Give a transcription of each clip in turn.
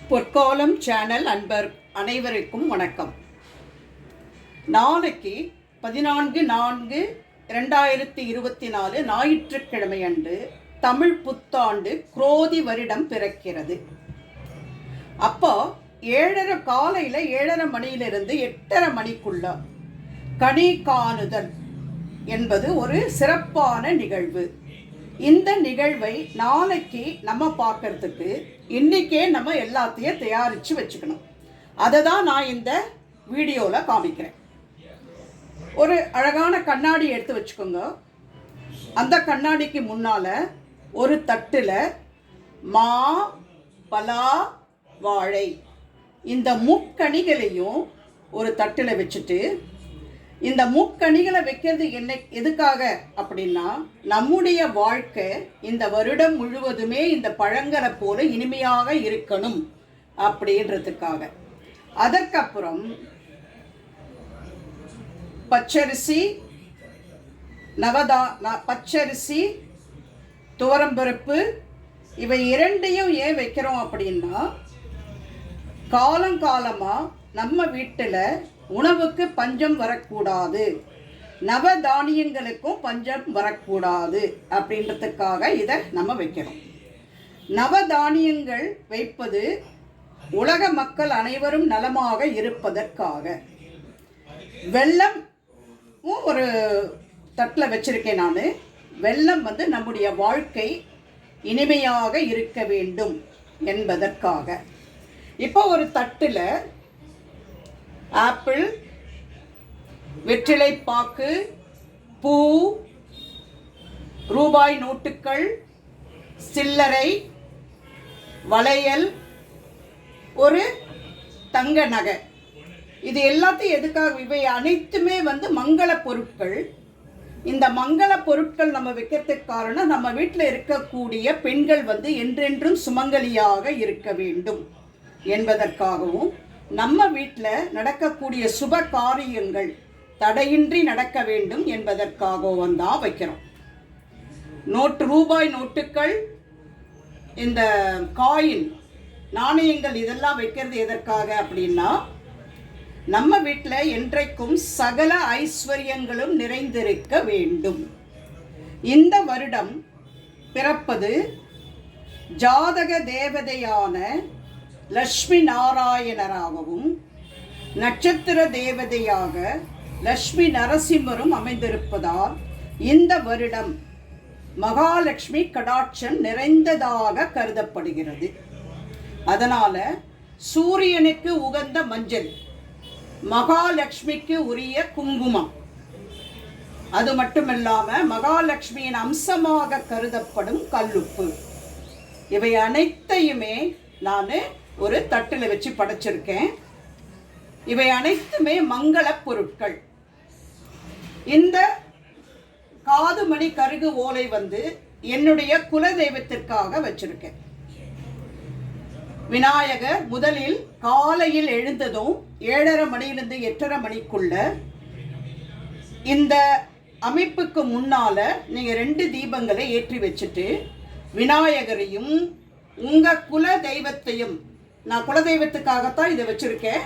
பொற்காலம் சேனல் அன்பர் அனைவருக்கும் வணக்கம். நாளைக்கு 14/4/2024 ஞாயிற்றுக்கிழமை அன்று தமிழ் புத்தாண்டு குரோதி வருடம் பிறக்கிறது. அப்போ 7:30 காலையில் 7:30 மணியிலிருந்து 8:30 மணிக்குள்ள கனி காணுதல் என்பது ஒரு சிறப்பான நிகழ்வு. இந்த நிகழ்வை நாளைக்கு நம்ம பார்க்கறதுக்கு இன்றைக்கே நம்ம எல்லாத்தையும் தயாரித்து வச்சுக்கணும். அதை தான் நான் இந்த வீடியோவில் காமிக்கிறேன். ஒரு அழகான கண்ணாடி எடுத்து வச்சுக்கோங்க. அந்த கண்ணாடிக்கு முன்னால் ஒரு தட்டில் மா, பலா, வாழை இந்த முக்கணிகளையும் ஒரு தட்டில் வச்சுட்டு, இந்த முக்கணிகளை வைக்கிறது எதுக்காக அப்படின்னா, நம்முடைய வாழ்க்கை இந்த வருடம் முழுவதுமே இந்த பழங்களை போல இனிமையாக இருக்கணும் அப்படின்றதுக்காக. அதற்கப்புறம் பச்சரிசி, பச்சரிசி, துவரம்பருப்பு இவை இரண்டையும் ஏன் வைக்கிறோம் அப்படின்னா, காலங்காலமாக நம்ம வீட்டில் உணவுக்கு பஞ்சம் வரக்கூடாது, நவதானியங்களுக்கும் பஞ்சம் வரக்கூடாது அப்படின்றதுக்காக இதை நம்ம வைக்கிறோம். நவதானியங்கள் வைப்பது உலக மக்கள் அனைவரும் நலமாக இருப்பதற்காக. வெல்லம் ஒரு தட்டில் வச்சிருக்கேன் நான். வெல்லம் நம்முடைய வாழ்க்கை இனிமையாக இருக்க வேண்டும் என்பதற்காக. இப்போ ஒரு தட்டில் ஆப்பிள், வெற்றிலைப்பாக்கு, பூ, ரூபாய் நோட்டுகள், சில்லறை, வளையல், ஒரு தங்க நகை, இது எல்லாத்தையும் எதுக்காக? இவை அனைத்துமே மங்கள பொருட்கள். இந்த மங்கள பொருட்கள் நம்ம வைக்கிறதுக்கு காரணம், நம்ம வீட்டில் இருக்கக்கூடிய பெண்கள் என்றென்றும் சுமங்கலியாக இருக்க வேண்டும் என்பதற்காகவும், நம்ம வீட்டில் நடக்கக்கூடிய சுப காரியங்கள் தடையின்றி நடக்க வேண்டும் என்பதற்காகவும் தான் வைக்கிறோம். ரூபாய் நோட்டுகள், இந்த காயின், நாணயங்கள் இதெல்லாம் வைக்கிறது எதற்காக அப்படின்னா, நம்ம வீட்டில் என்றைக்கும் சகல ஐஸ்வர்யங்களும் நிறைந்திருக்க வேண்டும். இந்த வருடம் பிறப்பது ஜாதக தேவதையான லக்ஷ்மி நாராயணராகவும், நட்சத்திர தேவதையாக லக்ஷ்மி நரசிம்மரும் அமைந்திருப்பதால் இந்த வருடம் மகாலட்சுமி கடாட்சம் நிறைந்ததாக கருதப்படுகிறது. அதனால சூரியனுக்கு உகந்த மஞ்சள், மகாலட்சுமிக்கு உரிய குங்குமம், அது மட்டுமில்லாம மகாலட்சுமியின் அம்சமாக கருதப்படும் கல்லுப்பு, இவை அனைத்தையுமே நான் ஒரு தட்டில் வச்சு படைச்சிருக்கேன். இவை அனைத்துமே மங்கள பொருட்கள். இந்த காதுமணி கருகு ஓலை என்னுடைய குல தெய்வத்திற்காக வச்சிருக்கேன். விநாயகர் முதலில் காலையில் எழுந்ததும் 7:30 மணியிலிருந்து 8:30 மணிக்குள்ள இந்த அமைப்புக்கு முன்னால நீங்க 2 தீபங்களை ஏற்றி வச்சுட்டு, விநாயகரையும் உங்க குல தெய்வத்தையும், நான் குலதெய்வத்துக்காகத்தான் இதை வச்சிருக்கேன்,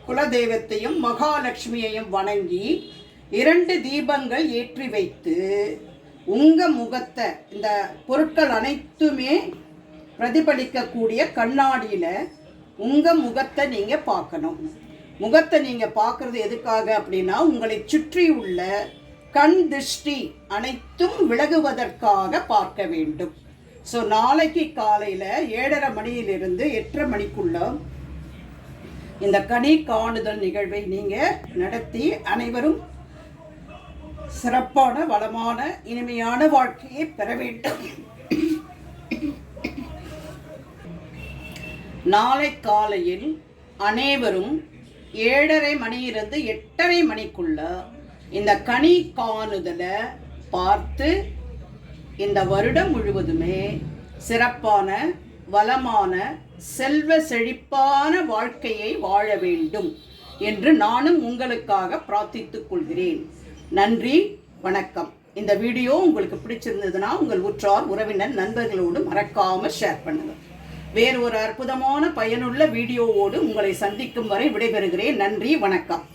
குலதெய்வத்தையும் மகாலட்சுமியையும் வணங்கி 2 தீபங்கள் ஏற்றி வைத்து, உங்க முகத்தை, இந்த பொருட்கள் அனைத்துமே பிரதிபலிக்கக்கூடிய கண்ணாடியில உங்க முகத்தை நீங்க பார்க்கணும். முகத்தை நீங்க பார்க்கறது எதுக்காக அப்படின்னா, உங்களை சுற்றி உள்ள கண் திருஷ்டி அனைத்தும் விலகுவதற்காக பார்க்க வேண்டும். ஸோ நாளைக்கு காலையில் 7:30 மணியிலிருந்து 8:30 மணிக்குள்ள இந்த கனி காணுதல் நிகழ்வை நீங்கள் நடத்தி அனைவரும் சிறப்பான, வளமான, இனிமையான வாழ்க்கையை பெற வேண்டும். நாளை காலையில் அனைவரும் 7:30 மணியிலிருந்து 8:30 மணிக்குள்ள இந்த கனி காணுதலை பார்த்து இந்த வருடம் முழுவதுமே சிறப்பான, வளமான, செல்வ செழிப்பான வாழ்க்கையை வாழ வேண்டும் என்று நானும் உங்களுக்காக பிரார்த்தித்துக் கொள்கிறேன். நன்றி, வணக்கம். இந்த வீடியோ உங்களுக்கு பிடிச்சிருந்ததுன்னா உங்கள் உற்றார், உறவினர், நண்பர்களோடு மறக்காமல் ஷேர் பண்ணுங்கள். வேறு ஒரு அற்புதமான பயனுள்ள வீடியோவோடு உங்களை சந்திக்கும் வரை விடைபெறுகிறேன். நன்றி, வணக்கம்.